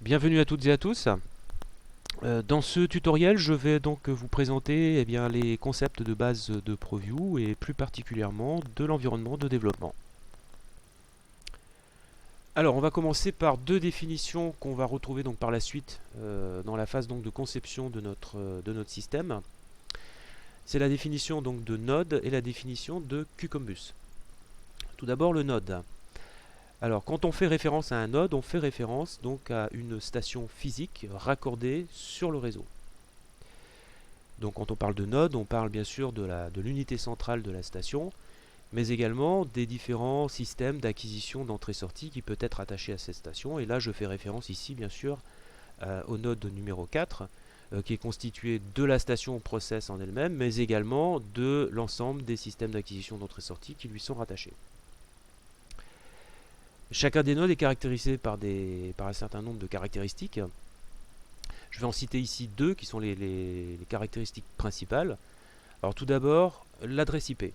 Bienvenue à toutes et à tous. Dans ce tutoriel, je vais donc vous présenter les concepts de base de ProView et plus particulièrement de l'environnement de développement. Alors, on va commencer par deux définitions qu'on va retrouver donc par la suite dans la phase donc de conception de notre système. C'est la définition donc de node et la définition de Cucombus. Tout d'abord, le node. Alors, quand on fait référence à un node, on fait référence donc à une station physique raccordée sur le réseau. Donc quand on parle de node, on parle bien sûr de l'unité centrale de la station, mais également des différents systèmes d'acquisition d'entrée-sortie qui peut être attaché à cette station. Et là, je fais référence ici, bien sûr, au node numéro 4, qui est constitué de la station process en elle-même, mais également de l'ensemble des systèmes d'acquisition d'entrée-sortie qui lui sont rattachés. Chacun des nodes est caractérisé par un certain nombre de caractéristiques. Je vais en citer ici deux qui sont les caractéristiques principales. Alors tout d'abord, l'adresse IP.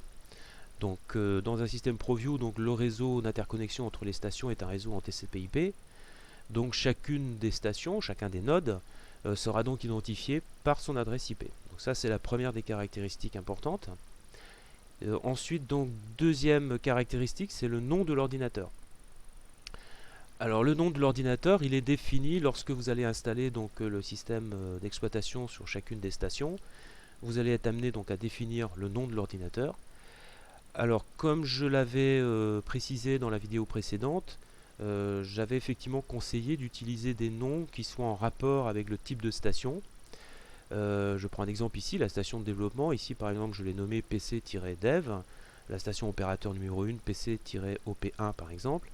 Donc dans un système ProView, donc le réseau d'interconnexion entre les stations est un réseau en TCP/IP. Donc chacune des stations, chacun des nodes sera donc identifié par son adresse IP. Donc ça c'est la première des caractéristiques importantes. Ensuite donc deuxième caractéristique, c'est le nom de l'ordinateur. Alors le nom de l'ordinateur, il est défini lorsque vous allez installer donc le système d'exploitation sur chacune des stations. Vous allez être amené donc à définir le nom de l'ordinateur. Alors comme je l'avais précisé dans la vidéo précédente, j'avais effectivement conseillé d'utiliser des noms qui soient en rapport avec le type de station. Je prends un exemple ici, la station de développement. Ici par exemple je l'ai nommé PC-dev, la station opérateur numéro 1 PC-op1 par exemple.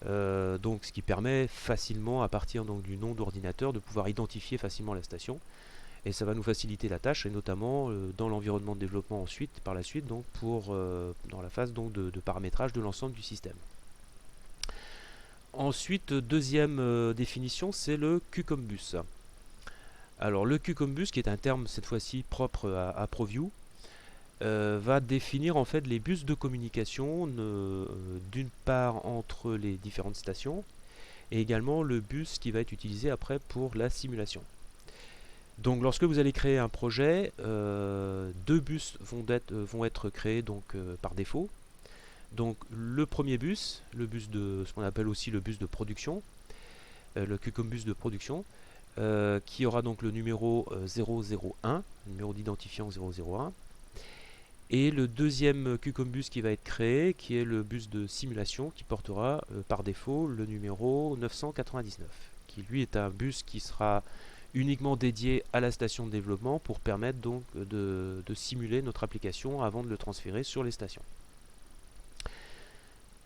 Donc ce qui permet facilement à partir donc, du nom d'ordinateur de pouvoir identifier facilement la station. Et ça va nous faciliter la tâche, et notamment dans l'environnement de développement ensuite, par la suite, donc dans la phase donc, de paramétrage de l'ensemble du système. Ensuite, deuxième définition, c'est le Cucombus. Alors le Cucombus, qui est un terme cette fois-ci propre à ProView, va définir en fait les bus de communication d'une part entre les différentes stations, et également le bus qui va être utilisé après pour la simulation. Donc lorsque vous allez créer un projet, deux bus vont être créés donc, par défaut. Donc le premier bus, le bus de ce qu'on appelle aussi le bus de production, le Cucombus de production, qui aura donc le numéro 001, le numéro d'identifiant 001. Et le deuxième Cucombus qui va être créé, qui est le bus de simulation, qui portera par défaut le numéro 999, qui lui est un bus qui sera uniquement dédié à la station de développement pour permettre donc de simuler notre application avant de le transférer sur les stations.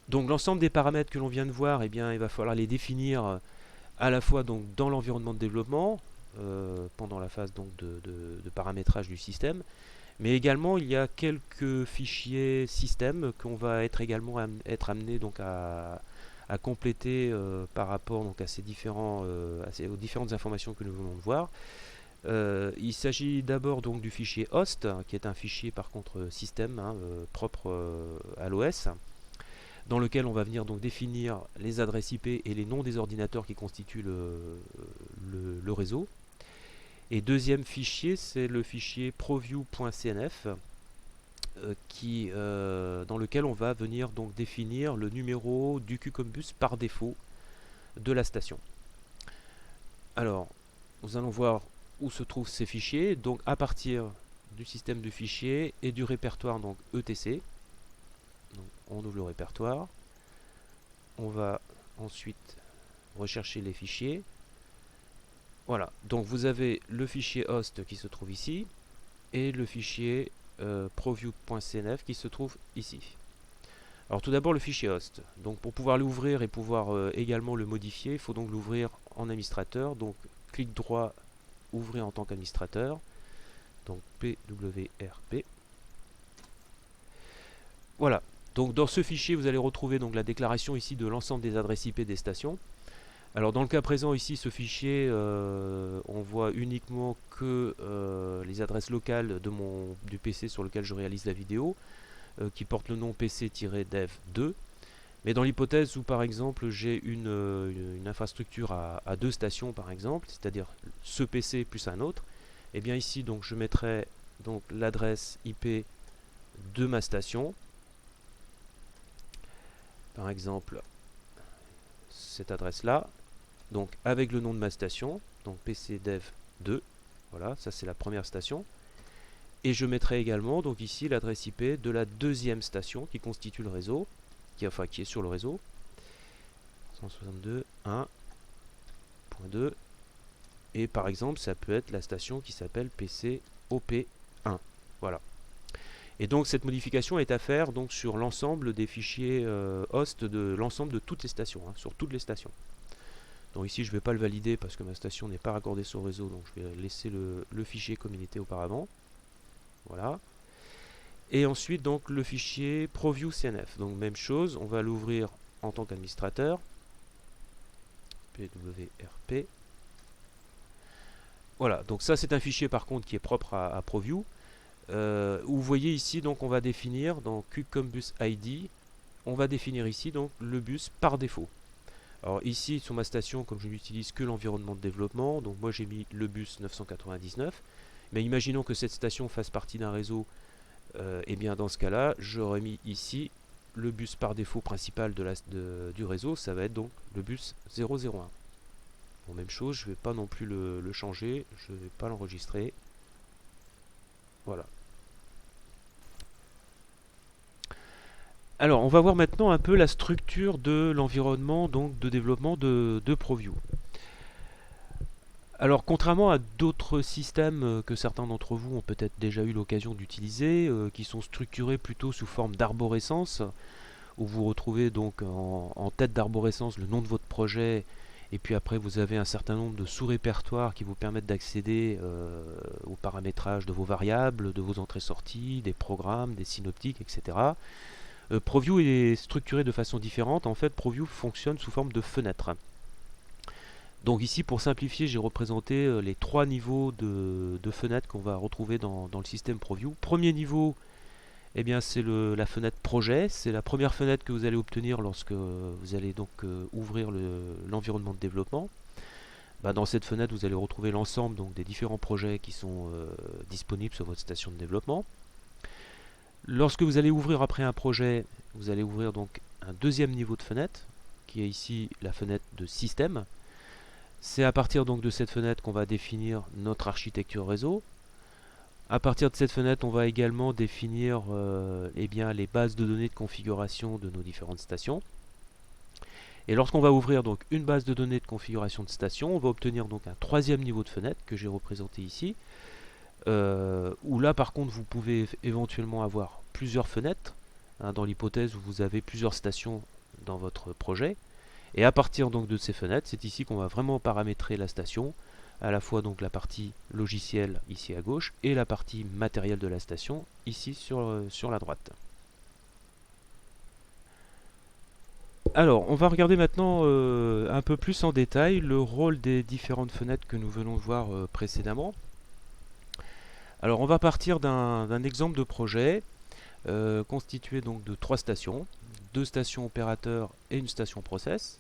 Donc l'ensemble des paramètres que l'on vient de voir, eh bien, il va falloir les définir à la fois donc, dans l'environnement de développement, pendant la phase donc, de paramétrage du système, mais également il y a quelques fichiers système qu'on va être également être amené donc, à compléter par rapport donc, à aux différentes informations que nous venons de voir. Il s'agit d'abord donc du fichier host, qui est un fichier par contre système propre à l'OS, dans lequel on va venir donc définir les adresses IP et les noms des ordinateurs qui constituent le réseau. Et deuxième fichier, c'est le fichier proview.cnf, dans lequel on va venir donc définir le numéro du Cucombus par défaut de la station. Alors, nous allons voir où se trouvent ces fichiers. Donc à partir du système de fichiers et du répertoire donc ETC. Donc, on ouvre le répertoire. On va ensuite rechercher les fichiers. Voilà, donc vous avez le fichier host qui se trouve ici et le fichier proview.cnf qui se trouve ici. Alors tout d'abord le fichier host. Donc pour pouvoir l'ouvrir et pouvoir également le modifier, il faut donc l'ouvrir en administrateur. Donc clic droit, ouvrir en tant qu'administrateur. Donc PWRP. Voilà. Donc dans ce fichier, vous allez retrouver donc la déclaration ici de l'ensemble des adresses IP des stations. Alors dans le cas présent ici, ce fichier, on voit uniquement que les adresses locales du PC sur lequel je réalise la vidéo, qui porte le nom PC-dev2. Mais dans l'hypothèse où par exemple j'ai une infrastructure à 2 stations par exemple, c'est-à-dire ce PC plus un autre, et bien ici donc je mettrai donc l'adresse IP de ma station, par exemple cette adresse là, donc avec le nom de ma station, donc PCDev2, voilà, ça c'est la première station. Et je mettrai également donc ici l'adresse IP de la deuxième station qui constitue le réseau, qui est sur le réseau, 162.1.2, et par exemple ça peut être la station qui s'appelle PCOP1. Voilà. Et donc cette modification est à faire donc sur l'ensemble des fichiers host de l'ensemble de toutes les stations, hein, sur toutes les stations. Donc ici je ne vais pas le valider parce que ma station n'est pas raccordée sur le réseau, donc je vais laisser le fichier comme il était auparavant. Voilà. Et ensuite donc le fichier ProViewCNF. Donc même chose, on va l'ouvrir en tant qu'administrateur. PWRP. Voilà, donc ça c'est un fichier par contre qui est propre à ProView. Vous voyez ici donc on va définir dans QCombusID, on va définir ici donc le bus par défaut. Alors ici sur ma station, comme je n'utilise que l'environnement de développement, donc moi j'ai mis le bus 999. Mais imaginons que cette station fasse partie d'un réseau, et bien dans ce cas-là, j'aurais mis ici le bus par défaut principal du réseau, ça va être donc le bus 001. Bon, même chose, je ne vais pas non plus le changer, je ne vais pas l'enregistrer. Voilà. Alors, on va voir maintenant un peu la structure de l'environnement donc de développement de ProView. Alors, contrairement à d'autres systèmes que certains d'entre vous ont peut-être déjà eu l'occasion d'utiliser, qui sont structurés plutôt sous forme d'arborescence, où vous retrouvez donc en tête d'arborescence le nom de votre projet, et puis après vous avez un certain nombre de sous-répertoires qui vous permettent d'accéder au paramétrage de vos variables, de vos entrées-sorties, des programmes, des synoptiques, etc. ProView est structuré de façon différente. En fait, ProView fonctionne sous forme de fenêtres. Donc ici, pour simplifier, j'ai représenté les 3 niveaux de fenêtres qu'on va retrouver dans le système ProView. Premier niveau, eh bien, c'est la fenêtre projet. C'est la première fenêtre que vous allez obtenir lorsque vous allez donc ouvrir l'environnement de développement. Dans cette fenêtre, vous allez retrouver l'ensemble des différents projets qui sont disponibles sur votre station de développement. Lorsque vous allez ouvrir après un projet, vous allez ouvrir donc un deuxième niveau de fenêtre, qui est ici la fenêtre de système. C'est à partir donc de cette fenêtre qu'on va définir notre architecture réseau. À partir de cette fenêtre, on va également définir eh bien, les bases de données de configuration de nos différentes stations. Et lorsqu'on va ouvrir donc une base de données de configuration de station, on va obtenir donc un troisième niveau de fenêtre que j'ai représenté ici, où là par contre vous pouvez éventuellement avoir plusieurs fenêtres, hein, dans l'hypothèse où vous avez plusieurs stations dans votre projet. Et à partir donc de ces fenêtres, c'est ici qu'on va vraiment paramétrer la station, à la fois donc la partie logicielle ici à gauche et la partie matérielle de la station ici sur la droite. Alors, on va regarder maintenant un peu plus en détail le rôle des différentes fenêtres que nous venons de voir précédemment. Alors, on va partir d'un exemple de projet constitué donc de 3 stations, 2 stations opérateurs et une station process.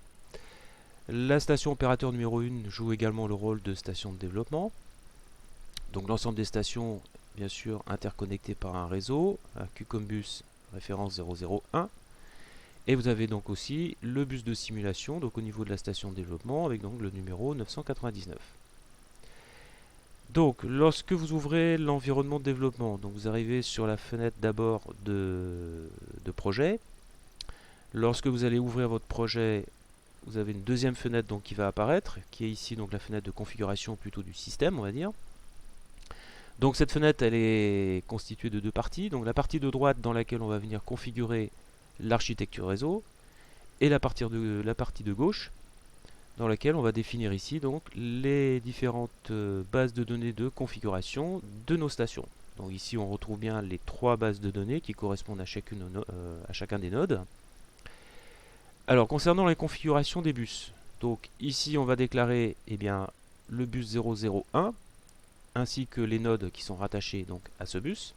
La station opérateur numéro 1 joue également le rôle de station de développement. Donc l'ensemble des stations, bien sûr, interconnectées par un réseau, un QCombus référence 001. Et vous avez donc aussi le bus de simulation, donc au niveau de la station de développement, avec donc le numéro 999. Donc lorsque vous ouvrez l'environnement de développement, donc vous arrivez sur la fenêtre d'abord de projet. Lorsque vous allez ouvrir votre projet, vous avez une deuxième fenêtre donc, qui va apparaître, qui est ici donc la fenêtre de configuration plutôt du système, on va dire. Donc cette fenêtre, elle est constituée de 2 parties. Donc la partie de droite dans laquelle on va venir configurer l'architecture réseau, et la partie de gauche dans laquelle on va définir ici donc les différentes bases de données de configuration de nos stations. Donc ici on retrouve bien les 3 bases de données qui correspondent à chacun des nodes. Alors concernant les configurations des bus, donc ici on va déclarer bien, le bus 001 ainsi que les nodes qui sont rattachés donc, à ce bus.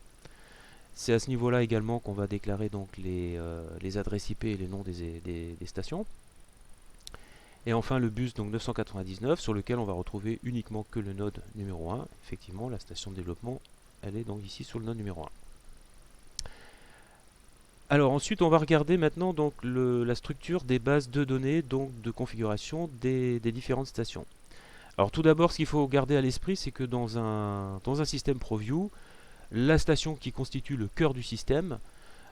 C'est à ce niveau-là également qu'on va déclarer donc les adresses IP et les noms des stations. Et enfin le bus donc 999 sur lequel on va retrouver uniquement que le node numéro 1. Effectivement, la station de développement, elle est donc ici sur le node numéro 1. Alors ensuite, on va regarder maintenant donc la structure des bases de données, donc de configuration des différentes stations. Alors tout d'abord, ce qu'il faut garder à l'esprit, c'est que dans un système ProView, la station qui constitue le cœur du système,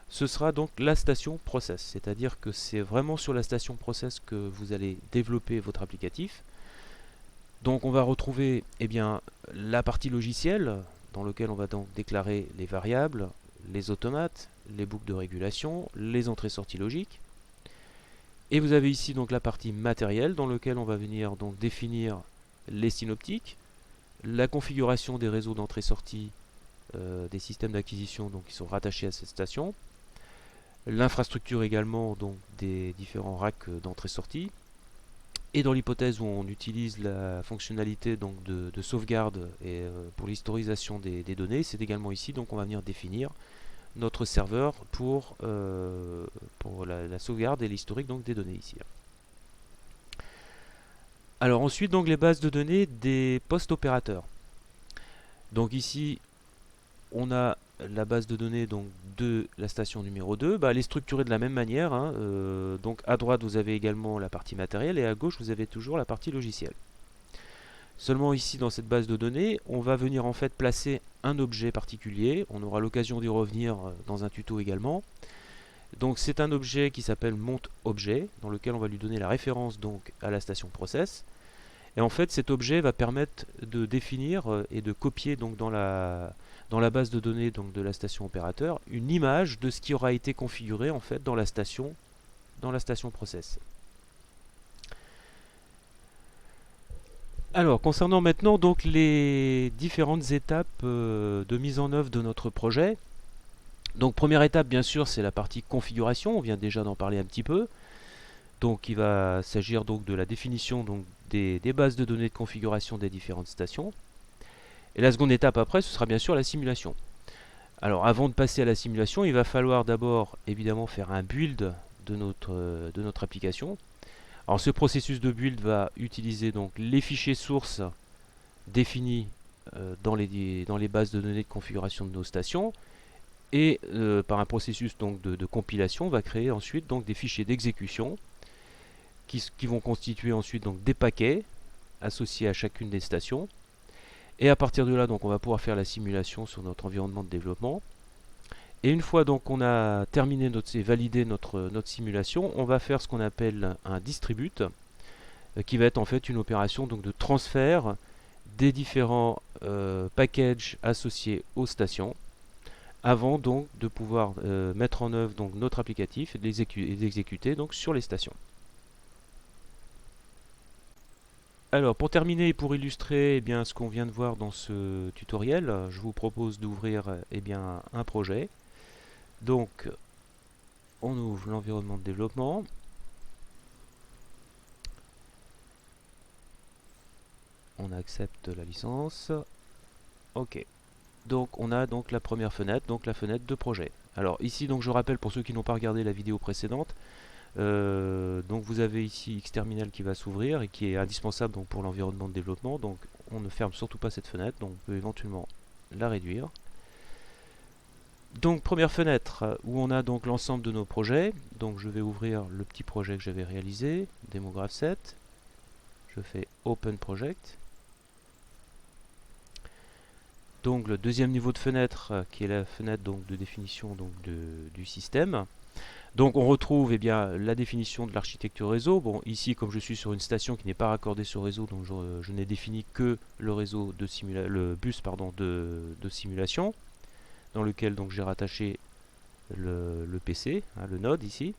ce sera donc la station process. C'est-à-dire que c'est vraiment sur la station process que vous allez développer votre applicatif. Donc on va retrouver la partie logicielle, dans laquelle on va donc déclarer les variables, les automates, les boucles de régulation, les entrées-sorties logiques. Et vous avez ici donc la partie matérielle, dans laquelle on va venir donc définir les synoptiques, la configuration des réseaux d'entrée-sortie des systèmes d'acquisition qui sont rattachés à cette station, l'infrastructure également donc des différents racks d'entrée-sortie, et dans l'hypothèse où on utilise la fonctionnalité donc de sauvegarde et pour l'historisation des données, c'est également ici donc on va venir définir notre serveur pour la sauvegarde et l'historique donc des données ici. Alors ensuite donc les bases de données des postes opérateurs. Donc ici on a la base de données donc de la station numéro 2, elle est structurée de la même manière. Donc à droite vous avez également la partie matérielle et à gauche vous avez toujours la partie logicielle. Seulement ici dans cette base de données, on va venir en fait placer un objet particulier. On aura l'occasion d'y revenir dans un tuto également. Donc c'est un objet qui s'appelle monteObjet, dans lequel on va lui donner la référence donc à la station process. Et en fait cet objet va permettre de définir et de copier donc dans la base de données donc de la station opérateur une image de ce qui aura été configuré en fait dans la station process. Alors concernant maintenant donc les différentes étapes de mise en œuvre de notre projet. Donc première étape bien sûr c'est la partie configuration, on vient déjà d'en parler un petit peu. Donc il va s'agir donc de la définition donc des bases de données de configuration des différentes stations. Et la seconde étape après ce sera bien sûr la simulation. Alors avant de passer à la simulation, il va falloir d'abord évidemment faire un build de notre application. Alors ce processus de build va utiliser donc les fichiers sources définis dans les bases de données de configuration de nos stations et par un processus donc de compilation, on va créer ensuite donc des fichiers d'exécution qui vont constituer ensuite donc des paquets associés à chacune des stations. Et à partir de là, donc, on va pouvoir faire la simulation sur notre environnement de développement. Et une fois donc on a terminé et validé notre simulation, on va faire ce qu'on appelle un distribute, qui va être en fait une opération donc de transfert des différents packages associés aux stations, avant donc de pouvoir mettre en œuvre donc notre applicatif et d'exécuter donc sur les stations. Alors pour terminer et pour illustrer ce qu'on vient de voir dans ce tutoriel, je vous propose d'ouvrir un projet. Donc on ouvre l'environnement de développement. On accepte la licence. Ok. Donc on a donc la première fenêtre, donc la fenêtre de projet. Alors ici donc je rappelle pour ceux qui n'ont pas regardé la vidéo précédente, donc vous avez ici Xterminal qui va s'ouvrir et qui est indispensable donc pour l'environnement de développement. Donc on ne ferme surtout pas cette fenêtre, donc on peut éventuellement la réduire. Donc première fenêtre où on a donc l'ensemble de nos projets. Donc je vais ouvrir le petit projet que j'avais réalisé, Demograph 7. Je fais Open Project. Donc le deuxième niveau de fenêtre qui est la fenêtre donc de définition donc du système. Donc on retrouve la définition de l'architecture réseau. Bon ici comme je suis sur une station qui n'est pas raccordée sur réseau, donc je n'ai défini que le réseau de le bus de simulation, dans lequel donc j'ai rattaché le PC, le node ici.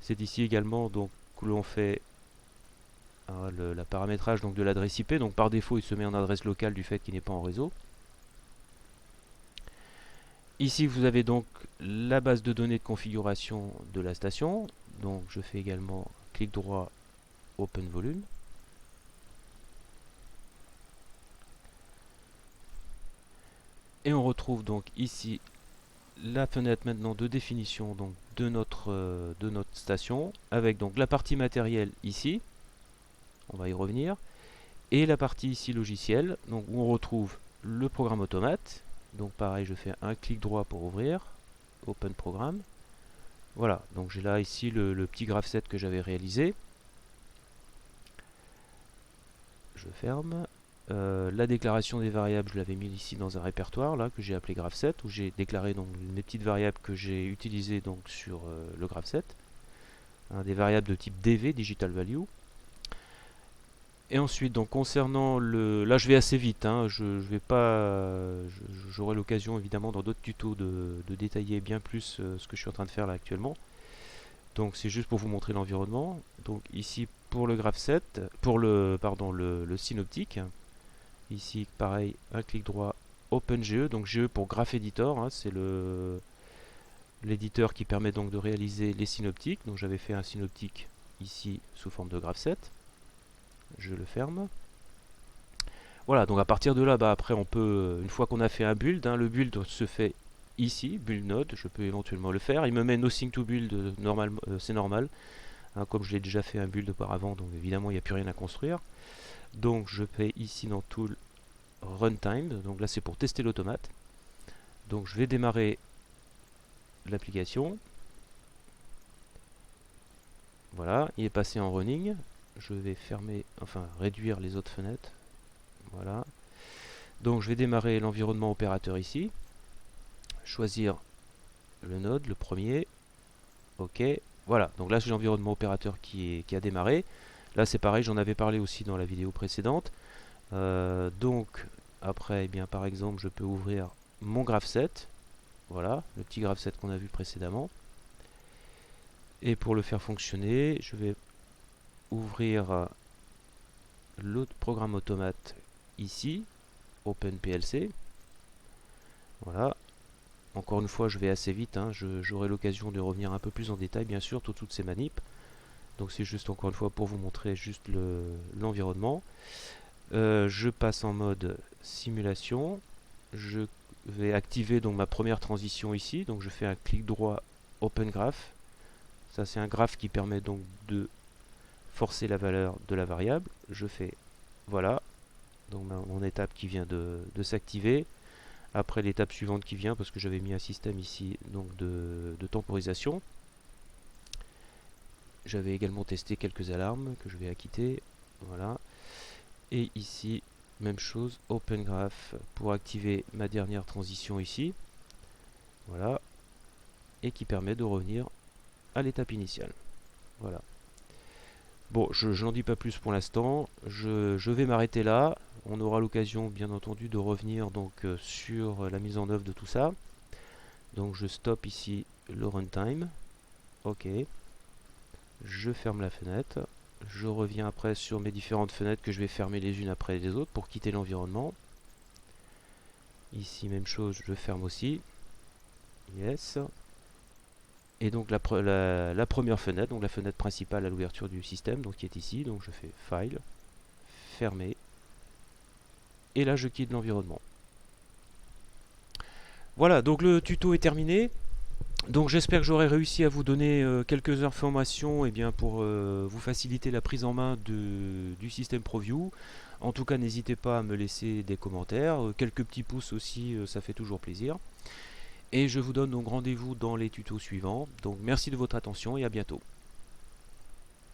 C'est ici également donc que l'on fait la paramétrage donc de l'adresse IP. Donc par défaut il se met en adresse locale du fait qu'il n'est pas en réseau. Ici vous avez donc la base de données de configuration de la station. Donc je fais également clic droit Open Volume. Et on retrouve donc ici la fenêtre maintenant de définition donc de notre station, avec donc la partie matérielle ici, on va y revenir, et la partie ici logicielle, donc où on retrouve le programme automate. Donc pareil, je fais un clic droit pour ouvrir, Open Programme. Voilà, donc j'ai là ici le petit graph set que j'avais réalisé. Je ferme. La déclaration des variables, je l'avais mis ici dans un répertoire là que j'ai appelé graph7, où j'ai déclaré donc mes petites variables que j'ai utilisées donc sur le graph7, des variables de type DV, Digital Value. Et ensuite, donc concernant là je vais assez vite, hein, je vais pas, j'aurai l'occasion évidemment dans d'autres tutos de détailler bien plus ce que je suis en train de faire là actuellement. Donc c'est juste pour vous montrer l'environnement. Donc ici pour le graph7, pour le synoptique. Ici, pareil, un clic droit, OpenGE, donc GE pour Graph Editor, hein, c'est l'éditeur qui permet donc de réaliser les synoptiques. Donc j'avais fait un synoptique ici sous forme de graph7. Je le ferme. Voilà, donc à partir de là, après on peut, une fois qu'on a fait un build, hein, le build se fait ici, build node, je peux éventuellement le faire. Il me met nothing to build, c'est normal, hein, comme je l'ai déjà fait un build auparavant, donc évidemment il n'y a plus rien à construire. Donc je fais ici dans Tool Runtime, donc là c'est pour tester l'automate. Donc je vais démarrer l'application. Voilà, il est passé en running. Je vais fermer, enfin réduire les autres fenêtres. Voilà. Donc je vais démarrer l'environnement opérateur ici. Choisir le node, le premier. OK. Voilà, donc là j'ai l'environnement opérateur qui a démarré. Là c'est pareil, j'en avais parlé aussi dans la vidéo précédente. Donc après, eh bien, par exemple, je peux ouvrir mon graph7. Voilà, le petit graph7 qu'on a vu précédemment. Et pour le faire fonctionner, je vais ouvrir l'autre programme automate ici, OpenPLC. Voilà. Encore une fois, je vais assez vite, hein. J'aurai l'occasion de revenir un peu plus en détail, bien sûr, toutes ces manips. Donc c'est juste encore une fois pour vous montrer juste l'environnement. Je passe en mode simulation. Je vais activer donc ma première transition ici. Donc je fais un clic droit Open Graph. Ça c'est un graphe qui permet donc de forcer la valeur de la variable. Je fais voilà. Donc mon étape qui vient de s'activer. Après l'étape suivante qui vient, parce que j'avais mis un système ici donc de temporisation. J'avais également testé quelques alarmes que je vais acquitter. Voilà. Et ici, même chose, Open Graph pour activer ma dernière transition ici. Voilà. Et qui permet de revenir à l'étape initiale. Voilà. Bon, je n'en dis pas plus pour l'instant. Je vais m'arrêter là. On aura l'occasion, bien entendu, de revenir donc sur la mise en œuvre de tout ça. Donc je stoppe ici le runtime. OK. Je ferme la fenêtre. Je reviens après sur mes différentes fenêtres que je vais fermer les unes après les autres pour quitter l'environnement. Ici, même chose, je ferme aussi. Yes. Et donc la première fenêtre, donc la fenêtre principale à l'ouverture du système, donc qui est ici, donc je fais File, Fermer, et là je quitte l'environnement. Voilà, donc le tuto est terminé. Donc j'espère que j'aurai réussi à vous donner quelques informations pour vous faciliter la prise en main du système ProView. En tout cas, n'hésitez pas à me laisser des commentaires, quelques petits pouces aussi, ça fait toujours plaisir. Et je vous donne donc rendez-vous dans les tutos suivants. Donc merci de votre attention et à bientôt.